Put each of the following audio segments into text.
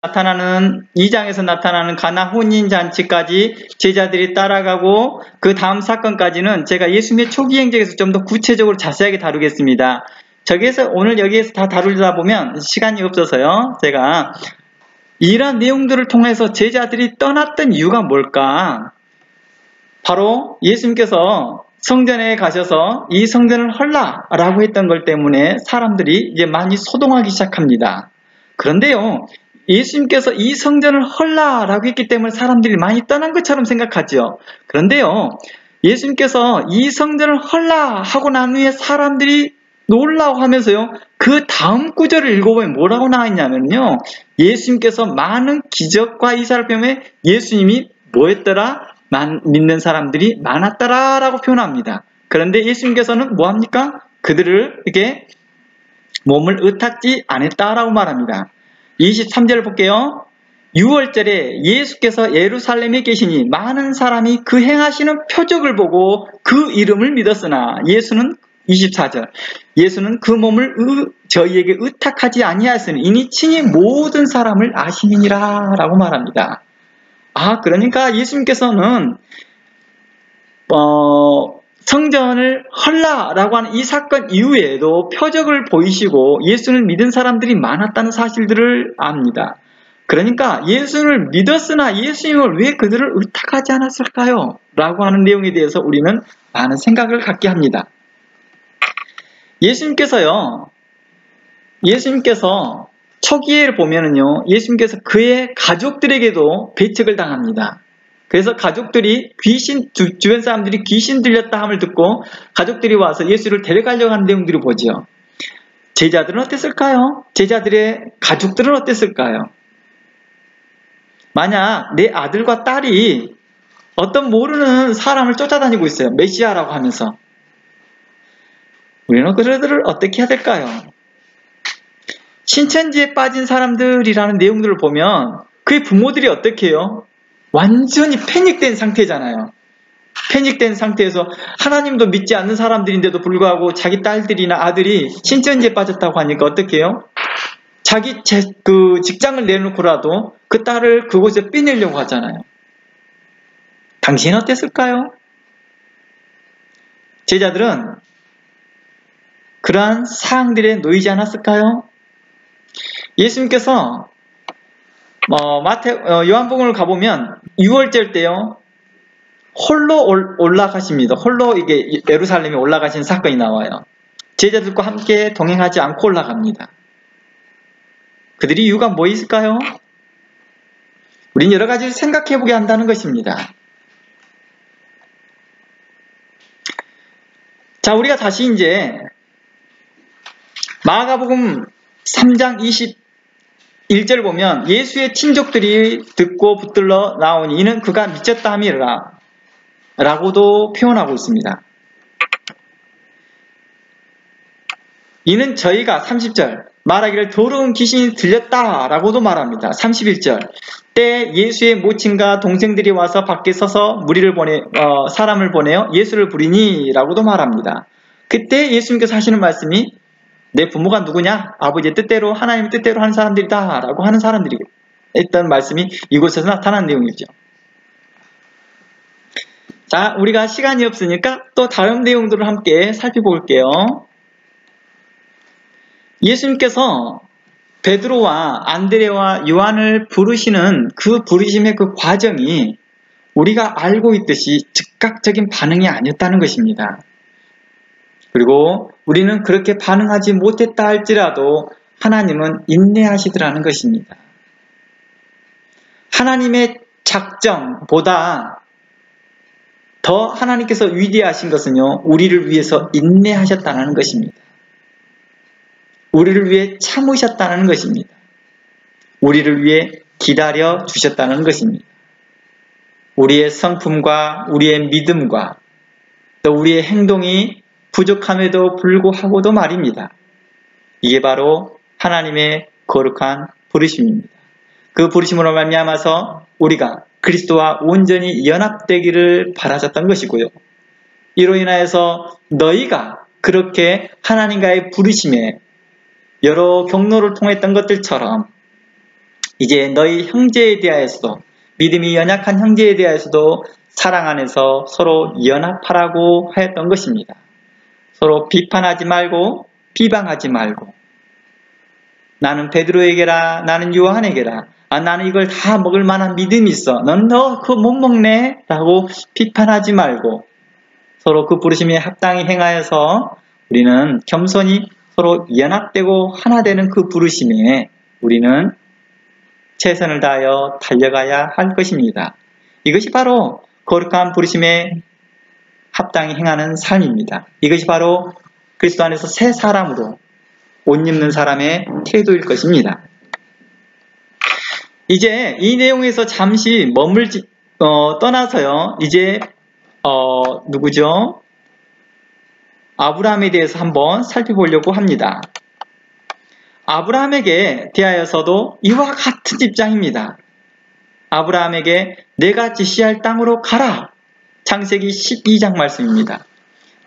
나타나는 2장에서 나타나는 가나 혼인 잔치까지 제자들이 따라가고 그 다음 사건까지는 제가 예수님의 초기 행적에서 좀 더 구체적으로 자세하게 다루겠습니다. 오늘 여기에서 다 다루다 보면 시간이 없어서요. 제가 이런 내용들을 통해서 제자들이 떠났던 이유가 뭘까? 바로 예수님께서 성전에 가셔서 이 성전을 헐라라고 했던 걸 때문에 사람들이 이제 많이 소동하기 시작합니다. 그런데요, 예수님께서 이 성전을 헐라라고 했기 때문에 사람들이 많이 떠난 것처럼 생각하죠. 그런데요, 예수님께서 이 성전을 헐라 하고 난 후에 사람들이 놀라워하면서요, 그 다음 구절을 읽어보면 뭐라고 나와 있냐면요, 예수님께서 많은 기적과 이사를 표현해 예수님이 뭐했더라? 믿는 사람들이 많았더라 라고 표현합니다. 그런데 예수님께서는 뭐합니까? 그들을 이렇게 몸을 의탁지 않았다라고 말합니다. 23절을 볼게요. 6월절에 예수께서 예루살렘에 계시니 많은 사람이 그 행하시는 표적을 보고 그 이름을 믿었으나 예수는 24절 예수는 그 몸을 저희에게 의탁하지 아니하였으니 이니 친히 모든 사람을 아심이니라 라고 말합니다. 그러니까 예수님께서는 성전을 헐라라고 하는 이 사건 이후에도 표적을 보이시고 예수를 믿은 사람들이 많았다는 사실들을 압니다. 그러니까 예수를 믿었으나 예수님을 왜 그들을 의탁하지 않았을까요? 라고 하는 내용에 대해서 우리는 많은 생각을 갖게 합니다. 예수님께서 초기에를 보면은요, 예수님께서 그의 가족들에게도 배척을 당합니다. 그래서 가족들이 주변 사람들이 귀신 들렸다 함을 듣고 가족들이 와서 예수를 데려가려고 하는 내용들을 보죠. 제자들은 어땠을까요? 제자들의 가족들은 어땠을까요? 만약 내 아들과 딸이 어떤 모르는 사람을 쫓아다니고 있어요. 메시아라고 하면서. 우리는 그들을 어떻게 해야 될까요? 신천지에 빠진 사람들이라는 내용들을 보면 그의 부모들이 어떻게 해요? 완전히 패닉된 상태잖아요. 패닉된 상태에서 하나님도 믿지 않는 사람들인데도 불구하고 자기 딸들이나 아들이 신천지에 빠졌다고 하니까 어떻게 해요? 자기 직장을 내놓고라도 그 딸을 그곳에 빼내려고 하잖아요. 당신은 어땠을까요? 제자들은 그러한 사항들에 놓이지 않았을까요? 예수님께서 요한복음을 가보면 6월절 때요, 홀로 올라가십니다. 홀로 이게 예루살렘에 올라가신 사건이 나와요. 제자들과 함께 동행하지 않고 올라갑니다. 그들이 이유가 뭐 있을까요? 우린 여러 가지를 생각해보게 한다는 것입니다. 자, 우리가 다시 이제 마가복음 3장 21절 보면 예수의 친족들이 듣고 붙들러 나오니 이는 그가 미쳤다 함이라 라고도 표현하고 있습니다. 이는 저희가 30절 말하기를 더러운 귀신이 들렸다 라고도 말합니다. 31절 때 예수의 모친과 동생들이 와서 밖에 서서 사람을 보내어 예수를 부리니 라고도 말합니다. 그때 예수님께서 하시는 말씀이 내 부모가 누구냐? 아버지의 뜻대로 하나님의 뜻대로 하는 사람들이다 라고 하는 사람들이 했던 말씀이 이곳에서 나타난 내용이죠. 자, 우리가 시간이 없으니까 또 다른 내용들을 함께 살펴볼게요. 예수님께서 베드로와 안드레와 요한을 부르시는 그 부르심의 그 과정이 우리가 알고 있듯이 즉각적인 반응이 아니었다는 것입니다. 그리고 우리는 그렇게 반응하지 못했다 할지라도 하나님은 인내하시더라는 것입니다. 하나님의 작정보다 더 하나님께서 위대하신 것은요, 우리를 위해서 인내하셨다는 것입니다. 우리를 위해 참으셨다는 것입니다. 우리를 위해 기다려 주셨다는 것입니다. 우리의 성품과 우리의 믿음과 또 우리의 행동이 부족함에도 불구하고도 말입니다. 이게 바로 하나님의 거룩한 부르심입니다. 그 부르심으로 말미암아서 우리가 그리스도와 온전히 연합되기를 바라셨던 것이고요. 이로 인하여서 너희가 그렇게 하나님과의 부르심에 여러 경로를 통했던 것들처럼 이제 너희 형제에 대하여서도, 믿음이 연약한 형제에 대하여서도 사랑 안에서 서로 연합하라고 하였던 것입니다. 서로 비판하지 말고 비방하지 말고, 나는 베드로에게라, 나는 요한에게라, 나는 이걸 다 먹을 만한 믿음이 있어, 넌 너 그거 못 먹네 라고 비판하지 말고, 서로 그 부르심에 합당히 행하여서 우리는 겸손히 서로 연합되고 하나 되는 그 부르심에 우리는 최선을 다하여 달려가야 할 것입니다. 이것이 바로 거룩한 부르심에 합당히 행하는 삶입니다. 이것이 바로 그리스도 안에서 새 사람으로 옷 입는 사람의 태도일 것입니다. 이제 이 내용에서 잠시 떠나서요. 이제 누구죠? 아브라함에 대해서 한번 살펴보려고 합니다. 아브라함에게 대하여서도 이와 같은 입장입니다. 아브라함에게 내가 지시할 땅으로 가라. 창세기 12장 말씀입니다.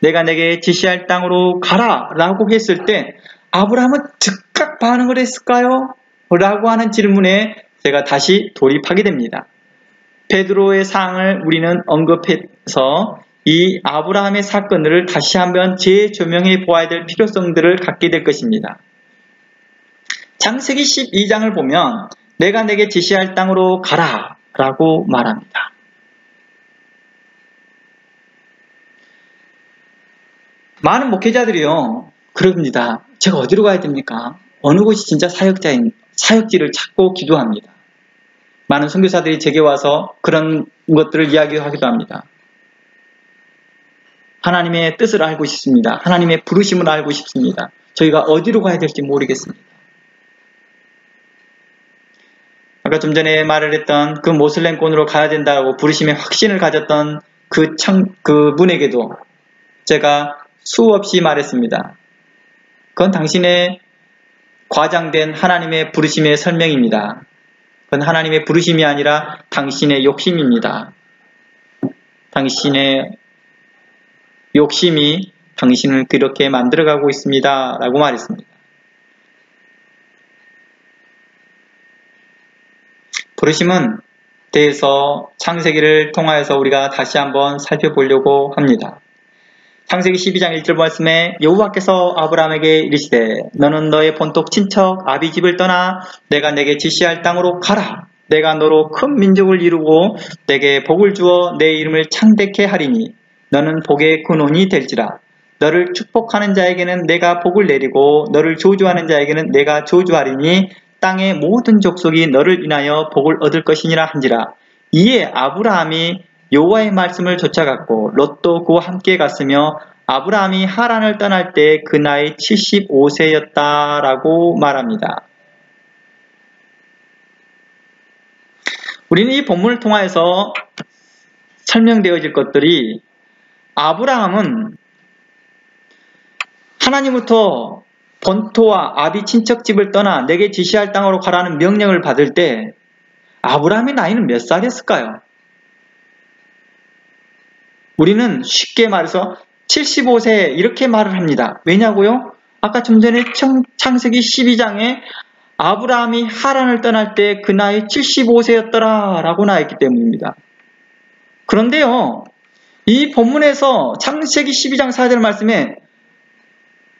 내가 내게 지시할 땅으로 가라 라고 했을 때 아브라함은 즉각 반응을 했을까요? 라고 하는 질문에 제가 다시 돌입하게 됩니다. 베드로의 사항을 우리는 언급해서 이 아브라함의 사건을 다시 한번 재조명해 보아야 될 필요성들을 갖게 될 것입니다. 창세기 12장을 보면 내가 내게 지시할 땅으로 가라 라고 말합니다. 많은 목회자들이요, 그럽니다. 제가 어디로 가야 됩니까? 어느 곳이 진짜 사역지를 찾고 기도합니다. 많은 선교사들이 제게 와서 그런 것들을 이야기하기도 합니다. 하나님의 뜻을 알고 싶습니다. 하나님의 부르심을 알고 싶습니다. 저희가 어디로 가야 될지 모르겠습니다. 아까 좀 전에 말을 했던 그 모슬렘권으로 가야 된다고 부르심의 확신을 가졌던 그 분에게도 제가 수없이 말했습니다. 그건 당신의 과장된 하나님의 부르심의 설명입니다. 그건 하나님의 부르심이 아니라 당신의 욕심입니다. 당신의 욕심이 당신을 그렇게 만들어가고 있습니다. 라고 말했습니다. 부르심은 대해서 창세기를 통하여서 우리가 다시 한번 살펴보려고 합니다. 창세기 12장 1절 말씀에 여호와께서 아브라함에게 이르시되 너는 너의 본토 친척 아비 집을 떠나 내가 내게 지시할 땅으로 가라. 내가 너로 큰 민족을 이루고 내게 복을 주어 내 이름을 창대케 하리니 너는 복의 근원이 될지라. 너를 축복하는 자에게는 내가 복을 내리고 너를 저주하는 자에게는 내가 저주하리니 땅의 모든 족속이 너를 인하여 복을 얻을 것이니라 한지라. 이에 아브라함이 여호와의 말씀을 쫓아갔고 롯도 그와 함께 갔으며 아브라함이 하란을 떠날 때 그 나이 75세였다라고 말합니다. 우리는 이 본문을 통하여서 설명되어질 것들이 아브라함은 하나님부터 본토와 아비 친척집을 떠나 내게 지시할 땅으로 가라는 명령을 받을 때 아브라함의 나이는 몇 살이었을까요? 우리는 쉽게 말해서 75세 이렇게 말을 합니다. 왜냐고요? 아까 좀 전에 창세기 12장에 아브라함이 하란을 떠날 때 그 나이 75세였더라 라고 나와있기 때문입니다. 그런데요, 이 본문에서 창세기 12장 4절 말씀에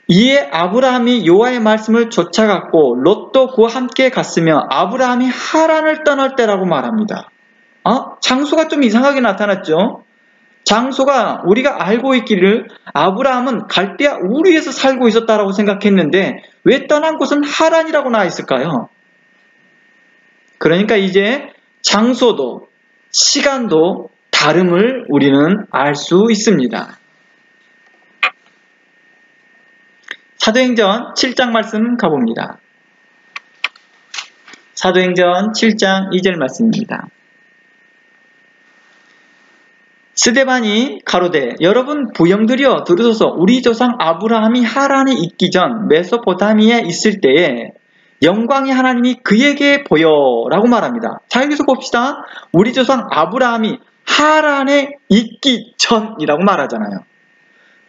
이에 아브라함이 여호와의 말씀을 쫓아갔고 롯도 그와 함께 갔으며 아브라함이 하란을 떠날 때라고 말합니다. 장소가 좀 이상하게 나타났죠? 장소가 우리가 알고 있기를 아브라함은 갈대아 우르에서 살고 있었다라고 생각했는데 왜 떠난 곳은 하란이라고 나와 있을까요? 그러니까 이제 장소도 시간도 다름을 우리는 알 수 있습니다. 사도행전 7장 말씀 가봅니다. 사도행전 7장 2절 말씀입니다. 스데반이 가로되 여러분 부영들이여 들으소서. 우리 조상 아브라함이 하란에 있기 전 메소포타미아에 있을 때에 영광의 하나님이 그에게 보여라고 말합니다. 자, 여기서 봅시다. 우리 조상 아브라함이 하란에 있기 전이라고 말하잖아요.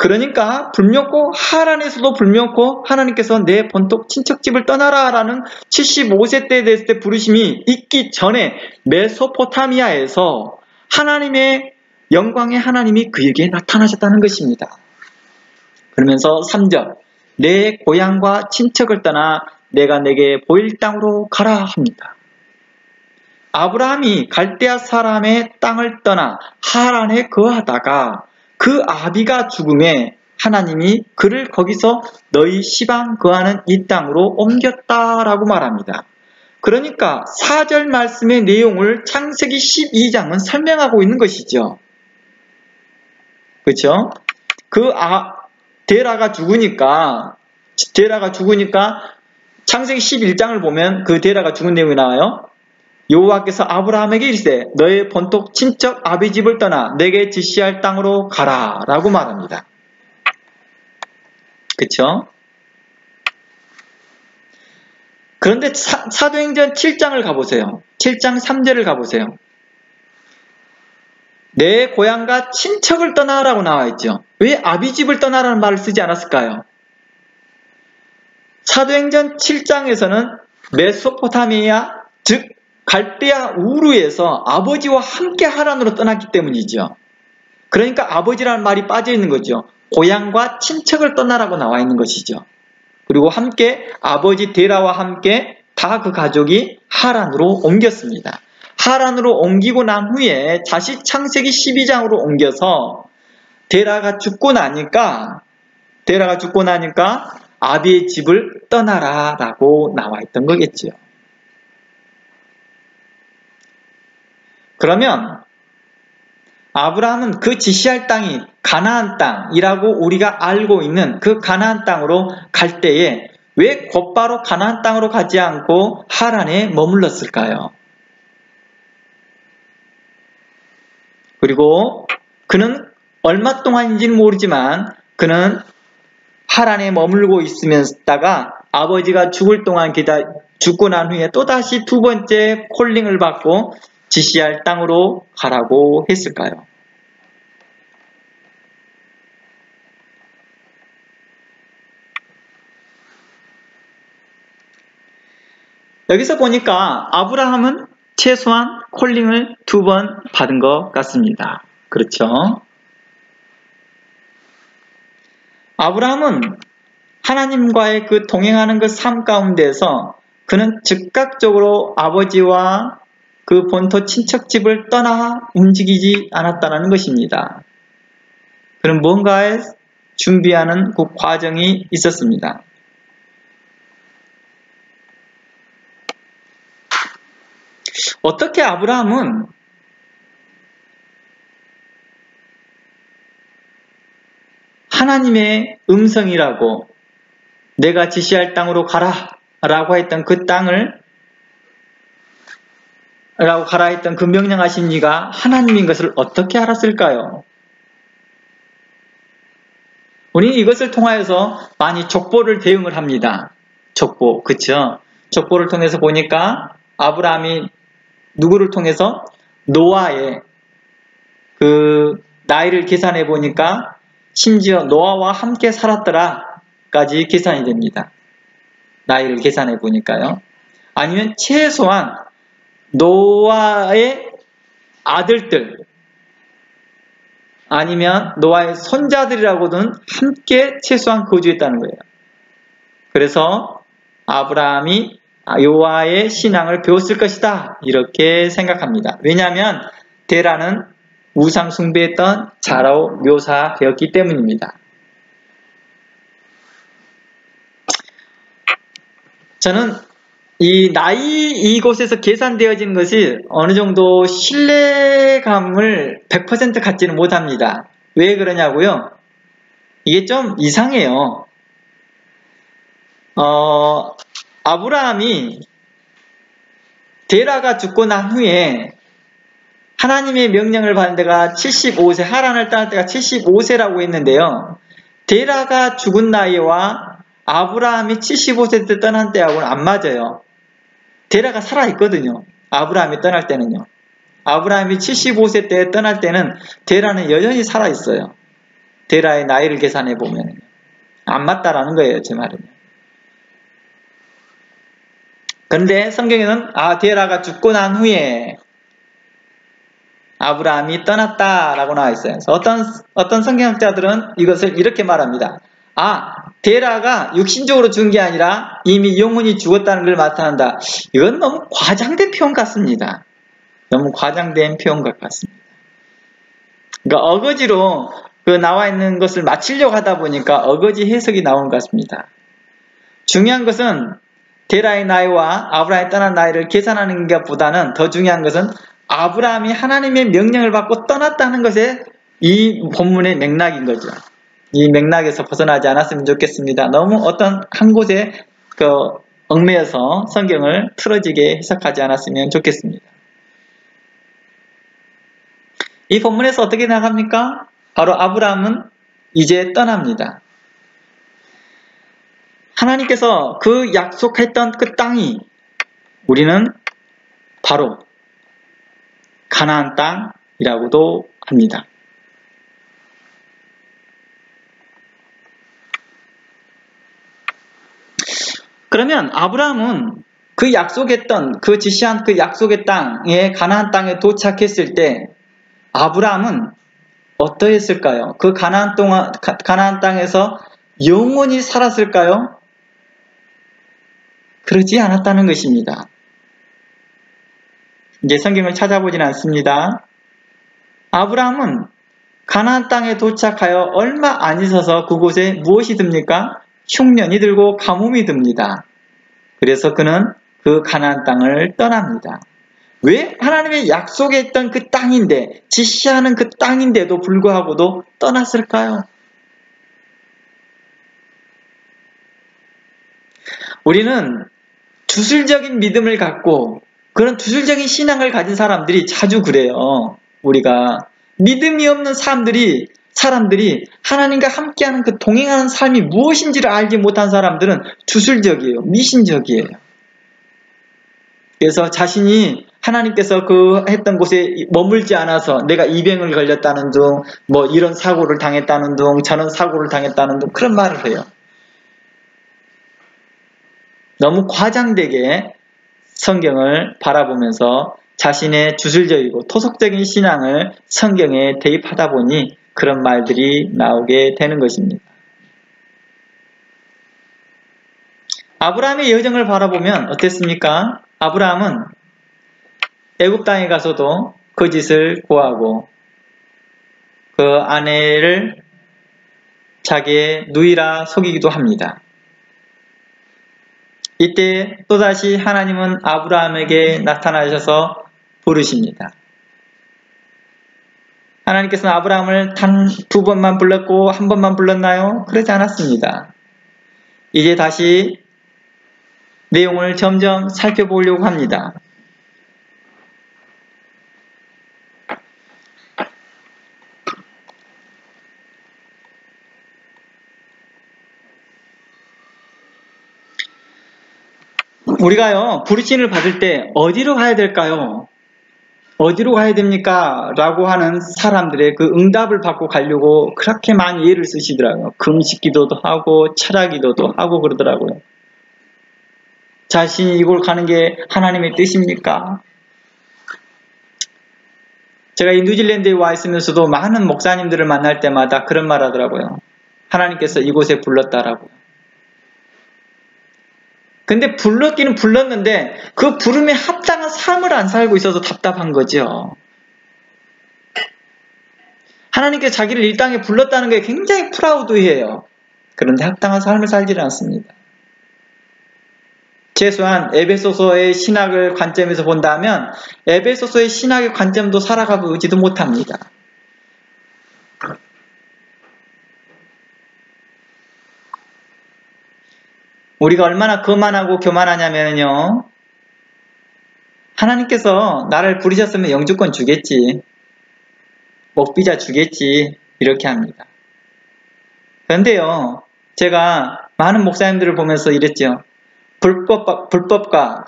그러니까 불멸고 하란에서도 불멸고 하나님께서 내 본토 친척집을 떠나라 라는 75세 때 됐을 때 부르심이 있기 전에 메소포타미아에서 하나님의 영광의 하나님이 그에게 나타나셨다는 것입니다. 그러면서 3절 내 고향과 친척을 떠나 내가 내게 보일 땅으로 가라 합니다. 아브라함이 갈대아 사람의 땅을 떠나 하란에 거하다가 그 아비가 죽음에 하나님이 그를 거기서 너희 시방 거하는 이 땅으로 옮겼다라고 말합니다. 그러니까 4절 말씀의 내용을 창세기 12장은 설명하고 있는 것이죠. 그렇죠? 데라가 죽으니까 창세기 11장을 보면 그 데라가 죽은 내용이 나와요. 여호와께서 아브라함에게 이르시되 너의 본토 친척 아비 집을 떠나 내게 지시할 땅으로 가라 라고 말합니다. 그쵸? 그런데 사도행전 7장을 가보세요. 7장 3절을 가보세요. 내 고향과 친척을 떠나라고 나와있죠. 왜 아비 집을 떠나라는 말을 쓰지 않았을까요? 사도행전 7장에서는 메소포타미아 즉 갈대아 우르에서 아버지와 함께 하란으로 떠났기 때문이죠. 그러니까 아버지라는 말이 빠져있는 거죠. 고향과 친척을 떠나라고 나와 있는 것이죠. 그리고 함께 아버지 데라와 함께 다 그 가족이 하란으로 옮겼습니다. 하란으로 옮기고 난 후에 다시 창세기 12장으로 옮겨서 데라가 죽고 나니까 아비의 집을 떠나라 라고 나와 있던 거겠죠. 그러면 아브라함은 그 지시할 땅이 가나안 땅이라고 우리가 알고 있는 그 가나안 땅으로 갈 때에 왜 곧바로 가나안 땅으로 가지 않고 하란에 머물렀을까요? 그리고 그는 얼마 동안인지는 모르지만 그는 하란에 머물고 있으면서다가 아버지가 죽을 동안 죽고 난 후에 또다시 두 번째 콜링을 받고 지시할 땅으로 가라고 했을까요? 여기서 보니까 아브라함은 최소한 콜링을 2번 받은 것 같습니다. 그렇죠? 아브라함은 하나님과의 그 동행하는 그 삶 가운데서 그는 즉각적으로 아버지와 그 본토 친척집을 떠나 움직이지 않았다는 것입니다. 그는 뭔가에 준비하는 그 과정이 있었습니다. 어떻게 아브라함은 하나님의 음성이라고 내가 지시할 땅으로 가라 라고 했던 그 땅을 라고 가라 했던 그 명령하신 이가 하나님인 것을 어떻게 알았을까요? 우리는 이것을 통하여서 많이 족보를 대응을 합니다. 족보, 그쵸? 족보를 통해서 보니까 아브라함이 누구를 통해서? 노아의 그 나이를 계산해 보니까 심지어 노아와 함께 살았더라까지 계산이 됩니다. 나이를 계산해 보니까요. 아니면 최소한 노아의 아들들 아니면 노아의 손자들이라고는 함께 최소한 거주했다는 거예요. 그래서 아브라함이 여호와의 신앙을 배웠을 것이다 이렇게 생각합니다. 왜냐하면 데라는 우상 숭배했던 자로 묘사되었기 때문입니다. 저는 이 나이 이곳에서 계산되어지는 것이 어느 정도 신뢰감을 100% 갖지는 못합니다. 왜 그러냐고요? 이게 좀 이상해요. 아브라함이 데라가 죽고 난 후에 하나님의 명령을 받은 데가 75세, 하란을 떠날 때가 75세라고 했는데요. 데라가 죽은 나이와 아브라함이 75세 때 떠난 때하고는 안 맞아요. 데라가 살아있거든요. 아브라함이 떠날 때는요. 아브라함이 75세 때 떠날 때는 데라는 여전히 살아있어요. 데라의 나이를 계산해 보면 안 맞다라는 거예요, 제 말은. 그런데 성경에는 데라가 죽고 난 후에 아브라함이 떠났다라고 나와 있어요. 어떤 성경학자들은 이것을 이렇게 말합니다. 데라가 육신적으로 죽은 게 아니라 이미 영혼이 죽었다는 걸 나타난다. 이건 너무 과장된 표현 같습니다. 너무 과장된 표현 같습니다. 그러니까 어거지로 나와 있는 것을 맞추려고 하다 보니까 어거지 해석이 나온 것 같습니다. 중요한 것은 데라의 나이와 아브라함이 떠난 나이를 계산하는 것보다는 더 중요한 것은 아브라함이 하나님의 명령을 받고 떠났다는 것에 이 본문의 맥락인 거죠. 이 맥락에서 벗어나지 않았으면 좋겠습니다. 너무 어떤 한 곳에 얽매여서 성경을 틀어지게 해석하지 않았으면 좋겠습니다. 이 본문에서 어떻게 나갑니까? 바로 아브라함은 이제 떠납니다. 하나님께서 그 약속했던 그 땅이 우리는 바로 가나안 땅이라고도 합니다. 그러면 아브라함은 그 약속했던 그 지시한 그 약속의 땅에 가나안 땅에 도착했을 때 아브라함은 어떠했을까요? 그 가나안 땅에서 영원히 살았을까요? 그러지 않았다는 것입니다. 이제 성경을 찾아보진 않습니다. 아브라함은 가나안 땅에 도착하여 얼마 안 있어서 그곳에 무엇이 듭니까? 흉년이 들고 가뭄이 듭니다. 그래서 그는 그 가나안 땅을 떠납니다. 왜? 하나님의 약속했던 그 땅인데, 지시하는 그 땅인데도 불구하고도 떠났을까요? 우리는 주술적인 믿음을 갖고 그런 주술적인 신앙을 가진 사람들이 자주 그래요. 우리가 믿음이 없는 사람들이 하나님과 함께하는 그 동행하는 삶이 무엇인지를 알지 못한 사람들은 주술적이에요. 미신적이에요. 그래서 자신이 하나님께서 했던 곳에 머물지 않아서 내가 입양을 걸렸다는 둥, 이런 사고를 당했다는 둥, 저런 사고를 당했다는 둥, 그런 말을 해요. 너무 과장되게 성경을 바라보면서 자신의 주술적이고 토속적인 신앙을 성경에 대입하다 보니 그런 말들이 나오게 되는 것입니다. 아브라함의 여정을 바라보면 어땠습니까? 아브라함은 애굽 땅에 가서도 거짓을 고하고 그 아내를 자기의 누이라 속이기도 합니다. 이때 또다시 하나님은 아브라함에게 나타나셔서 부르십니다. 하나님께서는 아브라함을 단 2번만 불렀고 1번만 불렀나요? 그러지 않았습니다. 이제 다시 내용을 점점 살펴보려고 합니다. 우리가요, 부르심을 받을 때 어디로 가야 될까요? 어디로 가야 됩니까? 라고 하는 사람들의 그 응답을 받고 가려고 그렇게 많이 예를 쓰시더라고요. 금식 기도도 하고 철학 기도도 하고 그러더라고요. 자신이 이곳 가는 게 하나님의 뜻입니까? 제가 이 뉴질랜드에 와 있으면서도 많은 목사님들을 만날 때마다 그런 말 하더라고요. 하나님께서 이곳에 불렀다라고요. 근데 불렀기는 불렀는데 그 부름에 합당한 삶을 안 살고 있어서 답답한 거죠. 하나님께서 자기를 이 땅에 불렀다는 게 굉장히 프라우드해요. 그런데 합당한 삶을 살지는 않습니다. 최소한 에베소서의 신학을 관점에서 본다면 에베소서의 신학의 관점도 살아가보지도 못합니다. 우리가 얼마나 거만하고 교만하냐면요. 하나님께서 나를 부르셨으면 영주권 주겠지. 목비자 주겠지. 이렇게 합니다. 그런데요. 제가 많은 목사님들을 보면서 이랬죠. 불법과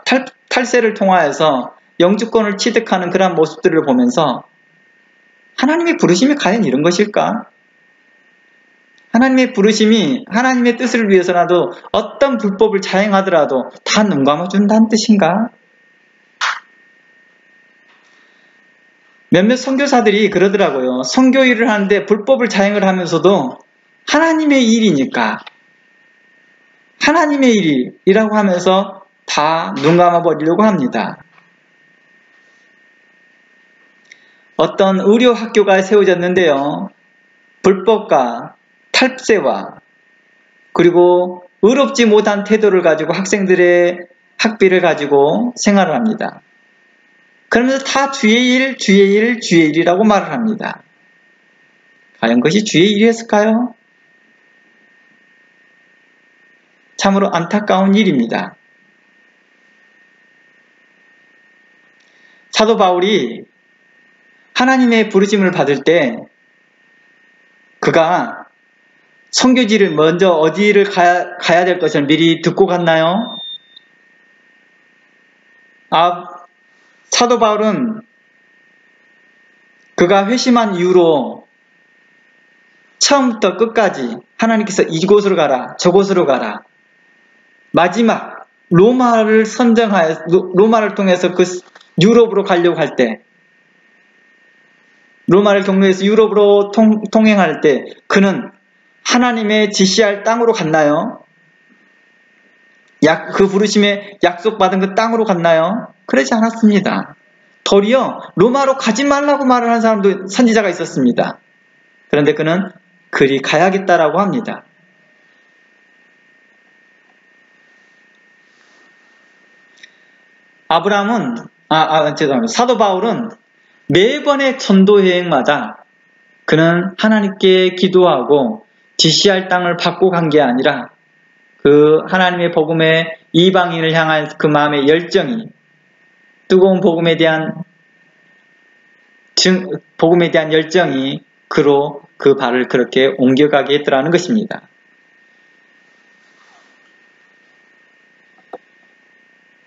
탈세를 통하여서 영주권을 취득하는 그런 모습들을 보면서 하나님의 부르심이 과연 이런 것일까? 하나님의 부르심이 하나님의 뜻을 위해서라도 어떤 불법을 자행하더라도 다 눈 감아준다는 뜻인가? 몇몇 선교사들이 그러더라고요. 선교 일을 하는데 불법을 자행을 하면서도 하나님의 일이니까 하나님의 일이라고 하면서 다 눈 감아버리려고 합니다. 어떤 의료 학교가 세워졌는데요. 불법과 탈세와 그리고 의롭지 못한 태도를 가지고 학생들의 학비를 가지고 생활을 합니다. 그러면서 다 주의 일, 주의 일, 주의 일이라고 말을 합니다. 과연 그것이 주의 일이었을까요? 참으로 안타까운 일입니다. 사도 바울이 하나님의 부르심을 받을 때 그가 선교지를 먼저 어디를 가야 될 것을 미리 듣고 갔나요? 사도 바울은 그가 회심한 이후로 처음부터 끝까지 하나님께서 이곳으로 가라, 저곳으로 가라. 마지막 로마를 선정하여 로마를 통해서 그 유럽으로 가려고 할 때, 로마를 경로해서 유럽으로 통행할 때 그는 하나님의 지시할 땅으로 갔나요? 그 부르심에 약속받은 그 땅으로 갔나요? 그러지 않았습니다. 도리어 로마로 가지 말라고 말을 한 사람도 선지자가 있었습니다. 그런데 그는 그리 가야겠다라고 합니다. 죄송합니다. 사도 바울은 매번의 전도여행마다 그는 하나님께 기도하고 지시할 땅을 받고 간 게 아니라 그 하나님의 복음의 이방인을 향한 그 마음의 열정이 뜨거운 복음에 대한 열정이 그로 그 발을 그렇게 옮겨가게 했더라는 것입니다.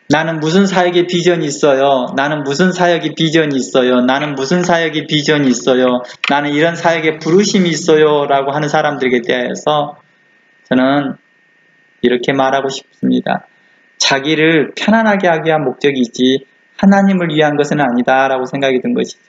나는 무슨 사역의 비전이 있어요. 나는 무슨 사역의 비전이 있어요. 나는 무슨 사역의 비전이 있어요. 나는 이런 사역의 부르심이 있어요. 라고 하는 사람들에게 대해서 저는 이렇게 말하고 싶습니다. 자기를 편안하게 하기 위한 목적이지 하나님을 위한 것은 아니다 라고 생각이 든 것이죠.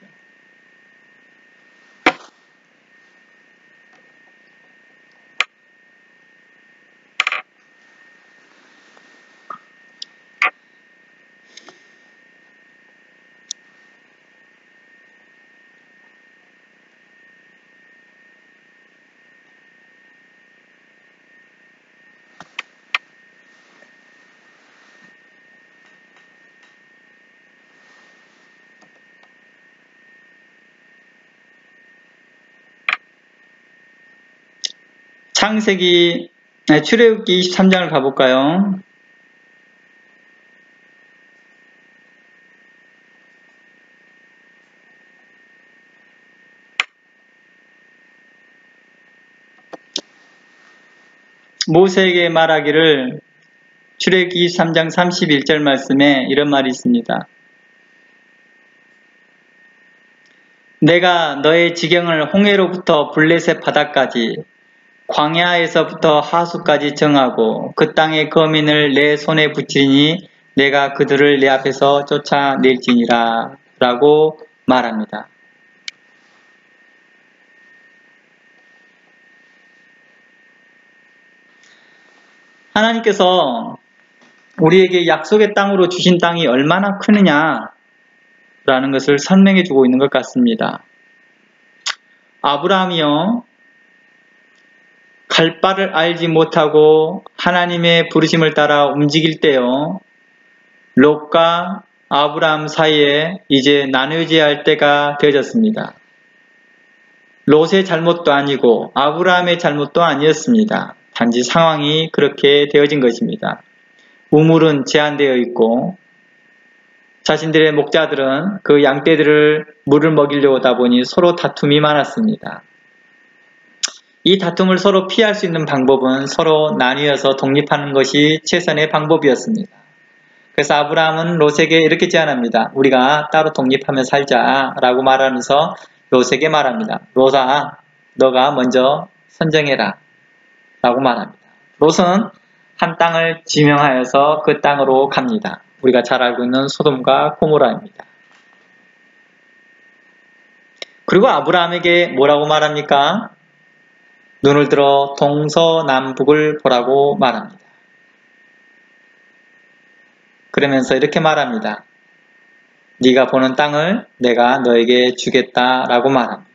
출애굽기 23장을 가볼까요? 모세에게 말하기를 출애굽기 23장 31절 말씀에 이런 말이 있습니다. 내가 너의 지경을 홍해로부터 블레셋 바다까지 광야에서부터 하수까지 정하고 그 땅의 거민을 내 손에 붙이니 내가 그들을 내 앞에서 쫓아낼지니라 라고 말합니다. 하나님께서 우리에게 약속의 땅으로 주신 땅이 얼마나 크느냐 라는 것을 설명해 주고 있는 것 같습니다. 아브라함이요, 갈 바를 알지 못하고 하나님의 부르심을 따라 움직일 때요, 롯과 아브라함 사이에 이제 나누어져야 할 때가 되어졌습니다. 롯의 잘못도 아니고 아브라함의 잘못도 아니었습니다. 단지 상황이 그렇게 되어진 것입니다. 우물은 제한되어 있고 자신들의 목자들은 그 양떼들을 물을 먹이려고 하다 보니 서로 다툼이 많았습니다. 이 다툼을 서로 피할 수 있는 방법은 서로 나뉘어서 독립하는 것이 최선의 방법이었습니다. 그래서 아브라함은 롯에게 이렇게 제안합니다. 우리가 따로 독립하며 살자 라고 말하면서 롯에게 말합니다. 롯아, 너가 먼저 선정해라. 라고 말합니다. 롯은 한 땅을 지명하여서 그 땅으로 갑니다. 우리가 잘 알고 있는 소돔과 고모라입니다. 그리고 아브라함에게 뭐라고 말합니까? 눈을 들어 동서남북을 보라고 말합니다. 그러면서 이렇게 말합니다. 네가 보는 땅을 내가 너에게 주겠다라고 말합니다.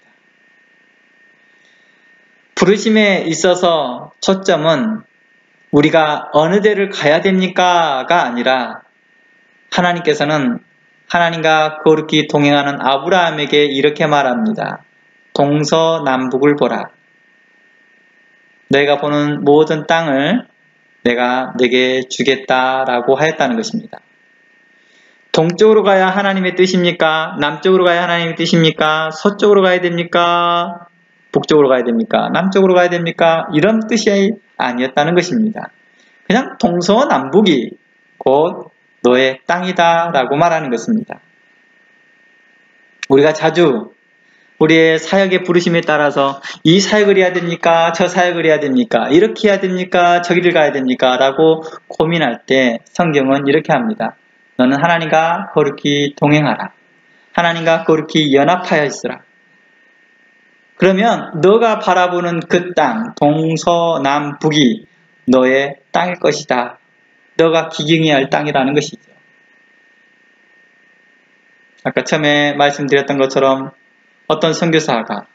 부르심에 있어서 초점은 우리가 어느 데를 가야 됩니까가 아니라 하나님께서는 하나님과 거룩히 동행하는 아브라함에게 이렇게 말합니다. 동서남북을 보라. 너희가 보는 모든 땅을 내가 네게 주겠다라고 하였다는 것입니다. 동쪽으로 가야 하나님의 뜻입니까? 남쪽으로 가야 하나님의 뜻입니까? 서쪽으로 가야 됩니까? 북쪽으로 가야 됩니까? 남쪽으로 가야 됩니까? 이런 뜻이 아니었다는 것입니다. 그냥 동서남북이 곧 너의 땅이다 라고 말하는 것입니다. 우리가 자주 우리의 사역의 부르심에 따라서 이 사역을 해야 됩니까? 저 사역을 해야 됩니까? 이렇게 해야 됩니까? 저기를 가야 됩니까? 라고 고민할 때 성경은 이렇게 합니다. 너는 하나님과 거룩히 동행하라. 하나님과 거룩히 연합하여 있으라. 그러면 너가 바라보는 그 땅, 동서남북이 너의 땅일 것이다. 너가 기경해야 할 땅이라는 것이죠. 아까 처음에 말씀드렸던 것처럼 어떤 선교사가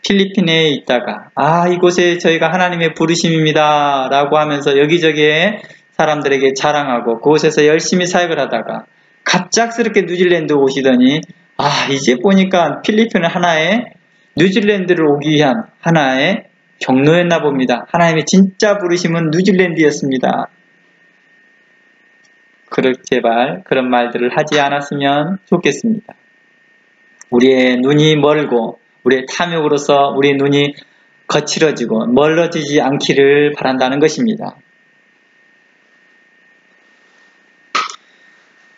필리핀에 있다가 이곳에 저희가 하나님의 부르심입니다 라고 하면서 여기저기에 사람들에게 자랑하고 그곳에서 열심히 사역을 하다가 갑작스럽게 뉴질랜드 오시더니 이제 보니까 필리핀은 하나의 뉴질랜드를 오기 위한 하나의 경로였나 봅니다. 하나님의 진짜 부르심은 뉴질랜드였습니다. 제발 그런 말들을 하지 않았으면 좋겠습니다. 우리의 눈이 멀고 우리의 탐욕으로서 우리의 눈이 거칠어지고 멀어지지 않기를 바란다는 것입니다.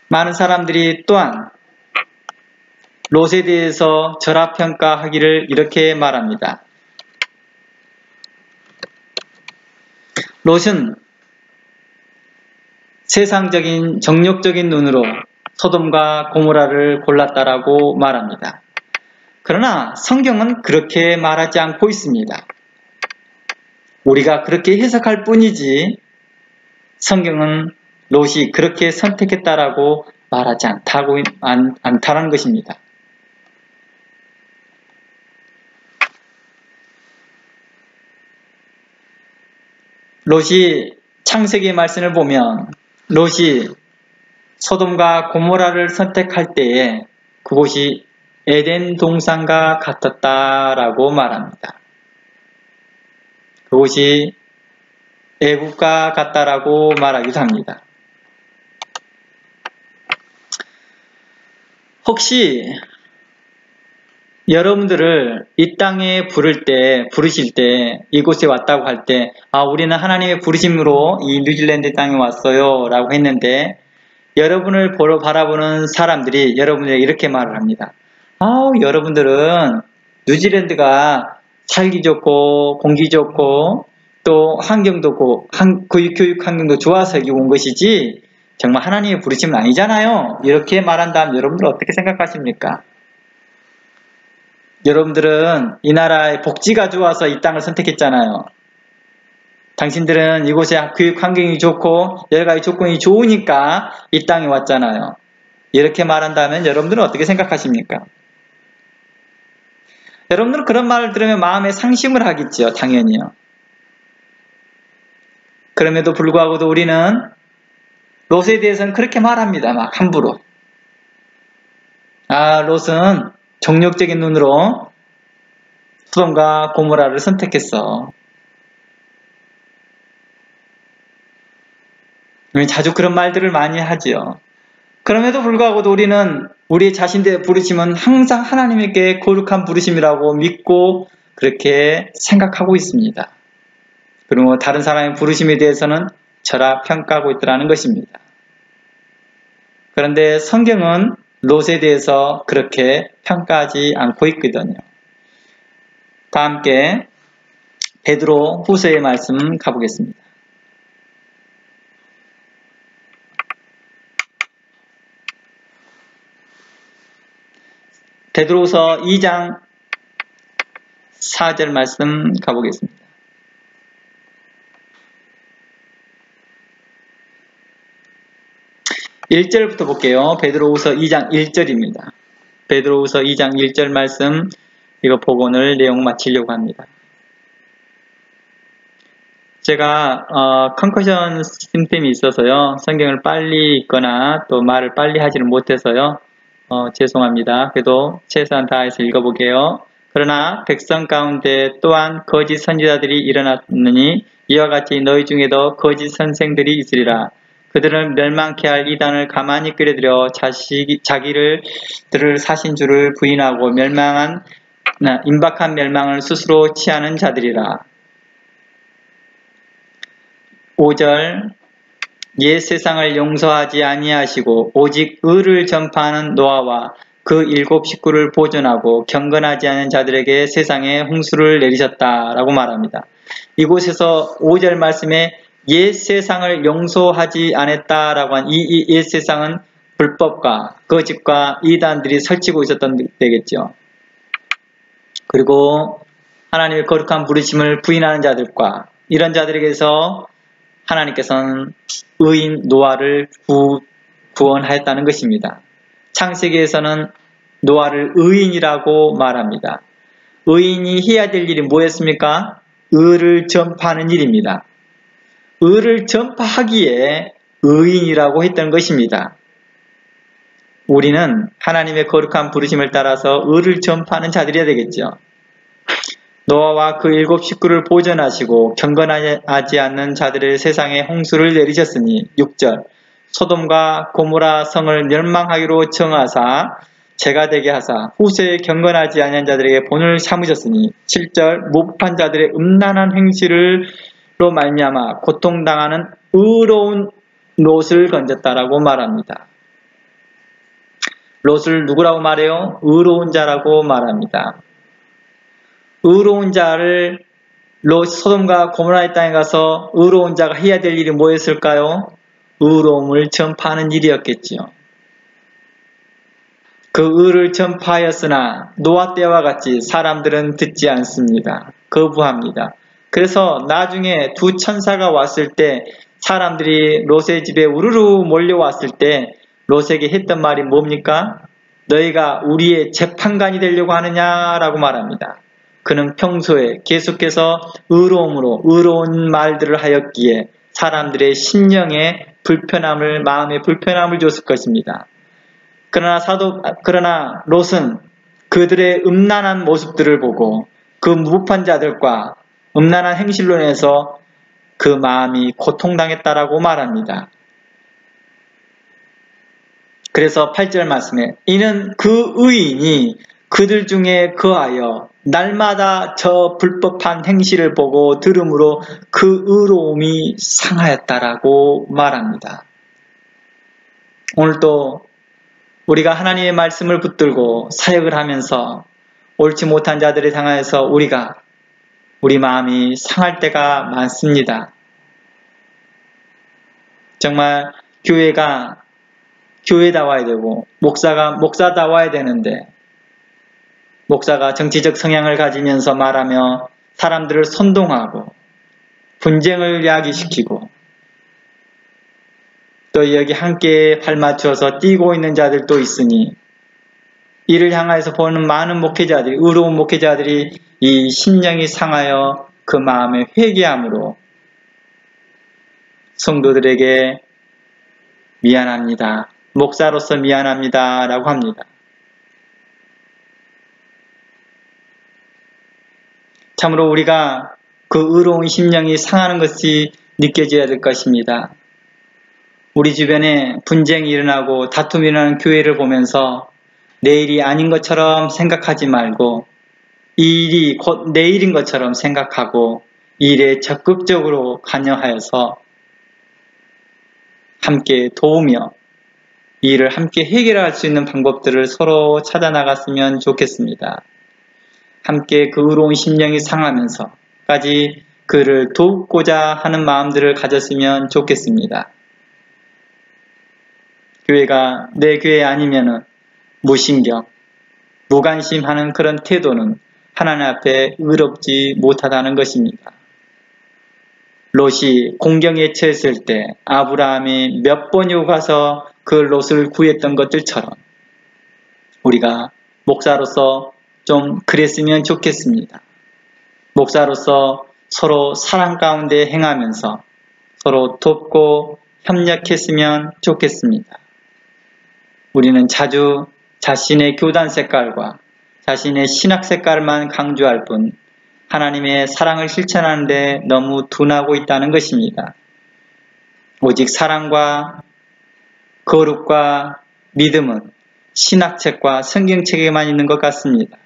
많은 사람들이 또한 롯에 대해서 절하평가하기를 이렇게 말합니다. 롯은 세상적인 정욕적인 눈으로 소돔과 고모라를 골랐다라고 말합니다. 그러나 성경은 그렇게 말하지 않고 있습니다. 우리가 그렇게 해석할 뿐이지 성경은 롯이 그렇게 선택했다라고 말하지 않다는 것입니다. 롯이 창세기 말씀을 보면 롯이 소돔과 고모라를 선택할 때에 그곳이 에덴 동산과 같았다라고 말합니다. 그곳이 애국과 같다라고 말하기도 합니다. 혹시 여러분들을 이 땅에 부르실 때, 이곳에 왔다고 할 때, 우리는 하나님의 부르심으로 이 뉴질랜드 땅에 왔어요 라고 했는데 여러분을 바라보는 사람들이 여러분에게 이렇게 말을 합니다. 여러분들은 뉴질랜드가 살기 좋고 공기 좋고 또 환경도 교육 환경도 좋아서 여기 온 것이지 정말 하나님의 부르심은 아니잖아요. 이렇게 말한다면 여러분들 어떻게 생각하십니까? 여러분들은 이 나라의 복지가 좋아서 이 땅을 선택했잖아요. 당신들은 이곳에 교육 환경이 좋고 여러 가지 조건이 좋으니까 이 땅에 왔잖아요. 이렇게 말한다면 여러분들은 어떻게 생각하십니까? 여러분들은 그런 말을 들으면 마음에 상심을 하겠죠. 당연히요. 그럼에도 불구하고도 우리는 롯에 대해서는 그렇게 말합니다. 막 함부로. 롯은 정욕적인 눈으로 소돔과 고모라를 선택했어. 자주 그런 말들을 많이 하지요. 그럼에도 불구하고도 우리는 우리 자신들의 부르심은 항상 하나님에게 거룩한 부르심이라고 믿고 그렇게 생각하고 있습니다. 그리고 다른 사람의 부르심에 대해서는 절하평가하고 있더라는 것입니다. 그런데 성경은 롯에 대해서 그렇게 평가하지 않고 있거든요. 다 함께 베드로 후서의 말씀 가보겠습니다. 베드로후서 2장 4절 말씀 가보겠습니다. (1절부터) 볼게요. 베드로후서 2장 1절입니다. 베드로후서 2장 1절 말씀 이거 보고 오늘 내용 마치려고 합니다. 제가 컨커션 심템이 있어서요. 성경을 빨리 읽거나 또 말을 빨리 하지는 못해서요. 죄송합니다. 그래도 최선을 다해서 읽어볼게요. 그러나 백성 가운데 또한 거짓 선지자들이 일어났느니 이와 같이 너희 중에도 거짓 선생들이 있으리라. 그들은 멸망케 할 이단을 가만히 끌어들여 자기를 사신 주를 부인하고 임박한 멸망을 스스로 취하는 자들이라. 5절 옛 세상을 용서하지 아니하시고 오직 의를 전파하는 노아와 그 7 식구를 보존하고 경건하지 않은 자들에게 세상에 홍수를 내리셨다라고 말합니다. 이곳에서 5절 말씀에 옛 세상을 용서하지 않았다라고 한 이 옛 세상은 불법과 거짓과 이단들이 설치고 있었던 때겠죠. 그리고 하나님의 거룩한 부르심을 부인하는 자들과 이런 자들에게서 하나님께서는 의인 노아를 구원하였다는 것입니다. 창세기에서는 노아를 의인이라고 말합니다. 의인이 해야 될 일이 뭐였습니까? 의를 전파하는 일입니다. 의를 전파하기에 의인이라고 했던 것입니다. 우리는 하나님의 거룩한 부르심을 따라서 의를 전파하는 자들이어야 되겠죠. 노아와 그 7 식구를 보존하시고 경건하지 않는 자들의 세상에 홍수를 내리셨으니 6절 소돔과 고모라 성을 멸망하기로 정하사 재가 되게 하사 후세에 경건하지 아니한 자들에게 본을 삼으셨으니 7절 모국한 자들의 음란한 행실로 말미암아 고통당하는 의로운 롯을 건졌다라고 말합니다. 롯을 누구라고 말해요? 의로운 자라고 말합니다. 의로운 자를 소돔과 고모라의 땅에 가서 의로운 자가 해야 될 일이 뭐였을까요? 의로움을 전파하는 일이었겠지요. 그 의를 전파하였으나 노아 때와 같이 사람들은 듣지 않습니다. 거부합니다. 그래서 나중에 두 천사가 왔을 때 사람들이 롯의 집에 우르르 몰려왔을 때 롯에게 했던 말이 뭡니까? 너희가 우리의 재판관이 되려고 하느냐라고 말합니다. 그는 평소에 계속해서 의로움으로 의로운 말들을 하였기에 사람들의 심령에 마음에 불편함을 줬을 것입니다. 그러나 롯은 그들의 음란한 모습들을 보고 그 무법한 자들과 음란한 행실로 인해서 그 마음이 고통당했다라고 말합니다. 그래서 8절 말씀에 이는 그 의인이 그들 중에 거하여 날마다 저 불법한 행실을 보고 들음으로 그 의로움이 상하였다라고 말합니다. 오늘도 우리가 하나님의 말씀을 붙들고 사역을 하면서 옳지 못한 자들을 향해서 우리 마음이 상할 때가 많습니다. 정말 교회가 교회다워야 되고 목사다워야 되는데 목사가 정치적 성향을 가지면서 말하며 사람들을 선동하고 분쟁을 야기시키고 또 여기 함께 발맞춰서 뛰고 있는 자들도 있으니 이를 향해서 보는 많은 목회자들이 의로운 목회자들이 이 심령이 상하여 그 마음에 회개함으로 성도들에게 미안합니다. 목사로서 미안합니다. 라고 합니다. 참으로 우리가 그 의로운 심령이 상하는 것이 느껴져야 될 것입니다. 우리 주변에 분쟁이 일어나고 다툼이 일어나는 교회를 보면서 내일이 아닌 것처럼 생각하지 말고 이 일이 곧 내일인 것처럼 생각하고 이 일에 적극적으로 관여하여서 함께 도우며 이 일을 함께 해결할 수 있는 방법들을 서로 찾아 나갔으면 좋겠습니다. 함께 그 의로운 심령이 상하면서 때까지 그를 돕고자 하는 마음들을 가졌으면 좋겠습니다. 교회가 내 교회 아니면은 무신경, 무관심하는 그런 태도는 하나님 앞에 의롭지 못하다는 것입니다. 롯이 공경에 처했을 때 아브라함이 몇 번이고 가서 그 롯을 구했던 것들처럼 우리가 목사로서 좀 그랬으면 좋겠습니다. 목사로서 서로 사랑 가운데 행하면서 서로 돕고 협력했으면 좋겠습니다. 우리는 자주 자신의 교단 색깔과 자신의 신학 색깔만 강조할 뿐 하나님의 사랑을 실천하는 데 너무 둔하고 있다는 것입니다. 오직 사랑과 거룩과 믿음은 신학책과 성경책에만 있는 것 같습니다.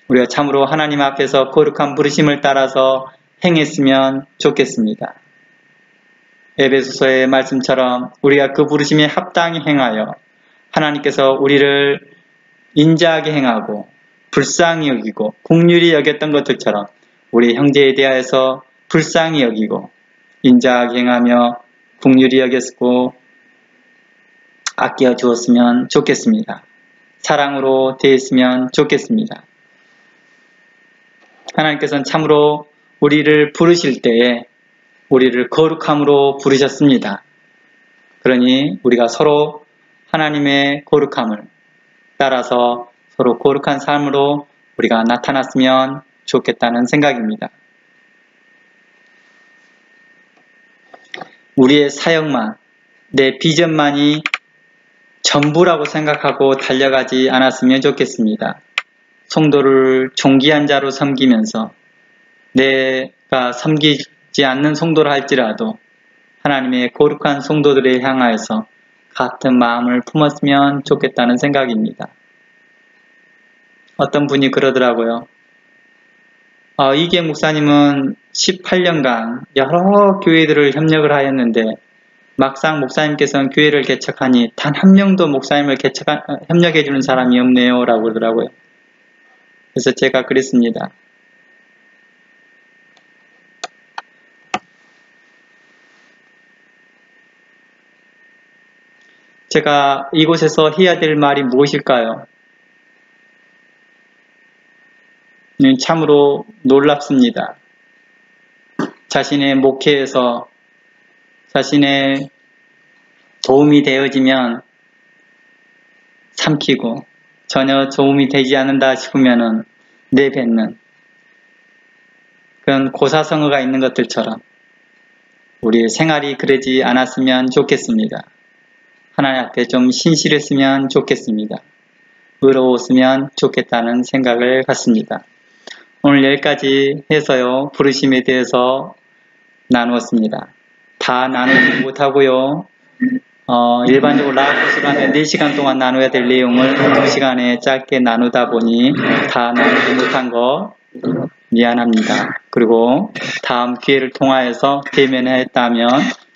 우리가 참으로 하나님 앞에서 거룩한 부르심을 따라서 행했으면 좋겠습니다. 에베소서의 말씀처럼 우리가 그 부르심에 합당히 행하여 하나님께서 우리를 인자하게 행하고 불쌍히 여기고 긍휼히 여겼던 것들처럼 우리 형제에 대하여서 불쌍히 여기고 인자하게 행하며 긍휼히 여겼고 아껴 주었으면 좋겠습니다. 사랑으로 대했으면 좋겠습니다. 하나님께서는 참으로 우리를 부르실 때에 우리를 거룩함으로 부르셨습니다. 그러니 우리가 서로 하나님의 거룩함을 따라서 서로 거룩한 삶으로 우리가 나타났으면 좋겠다는 생각입니다. 우리의 사역만, 내 비전만이 전부라고 생각하고 달려가지 않았으면 좋겠습니다. 성도를 존귀한 자로 섬기면서 내가 섬기지 않는 성도를 할지라도 하나님의 거룩한 성도들에 향하여서 같은 마음을 품었으면 좋겠다는 생각입니다. 어떤 분이 그러더라고요. 이계 목사님은 18년간 여러 교회들을 협력을 하였는데 막상 목사님께서는 교회를 개척하니 단 한 명도 목사님을 협력해 주는 사람이 없네요 라고 그러더라고요. 그래서 제가 그랬습니다. 제가 이곳에서 해야 될 말이 무엇일까요? 참으로 놀랍습니다. 자신의 목회에서 자신의 도움이 되어지면 삼키고 전혀 도움이 되지 않는다 싶으면은 내뱉는 그런 고사성어가 있는 것들처럼 우리의 생활이 그러지 않았으면 좋겠습니다. 하나님 앞에 좀 신실했으면 좋겠습니다. 의로웠으면 좋겠다는 생각을 갖습니다. 오늘 여기까지 해서요. 부르심에 대해서 나누었습니다. 다 나누지 못하고요. 일반적으로 라우스를 하면 4시간 동안 나눠야 될 내용을 2시간에 짧게 나누다 보니 다 나누지 못한 거 미안합니다. 그리고 다음 기회를 통하여서 대면했다면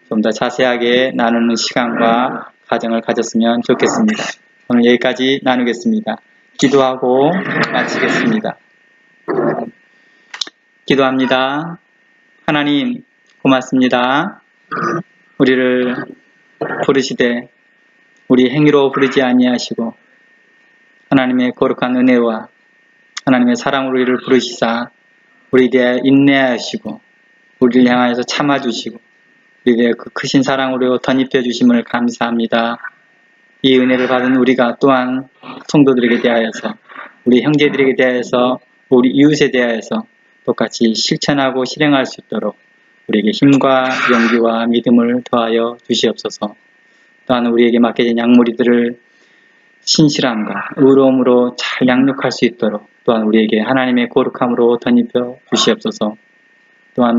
좀 더 자세하게 나누는 시간과 과정을 가졌으면 좋겠습니다. 오늘 여기까지 나누겠습니다. 기도하고 마치겠습니다. 기도합니다. 하나님 고맙습니다. 우리를 부르시되 우리 행위로 부르지 아니하시고 하나님의 거룩한 은혜와 하나님의 사랑으로 우리를 부르시사 우리에 대해 인내하시고 우리를 향하여서 참아주시고 우리에 대해 그 크신 사랑으로 덧입혀 주심을 감사합니다. 이 은혜를 받은 우리가 또한 성도들에게 대하여서 우리 형제들에게 대하여서 우리 이웃에 대하여서 똑같이 실천하고 실행할 수 있도록 우리에게 힘과 용기와 믿음을 더하여 주시옵소서. 또한 우리에게 맡겨진 양무리들을 신실함과 의로움으로 잘 양육할 수 있도록 또한 우리에게 하나님의 거룩함으로 덧입혀 주시옵소서. 또한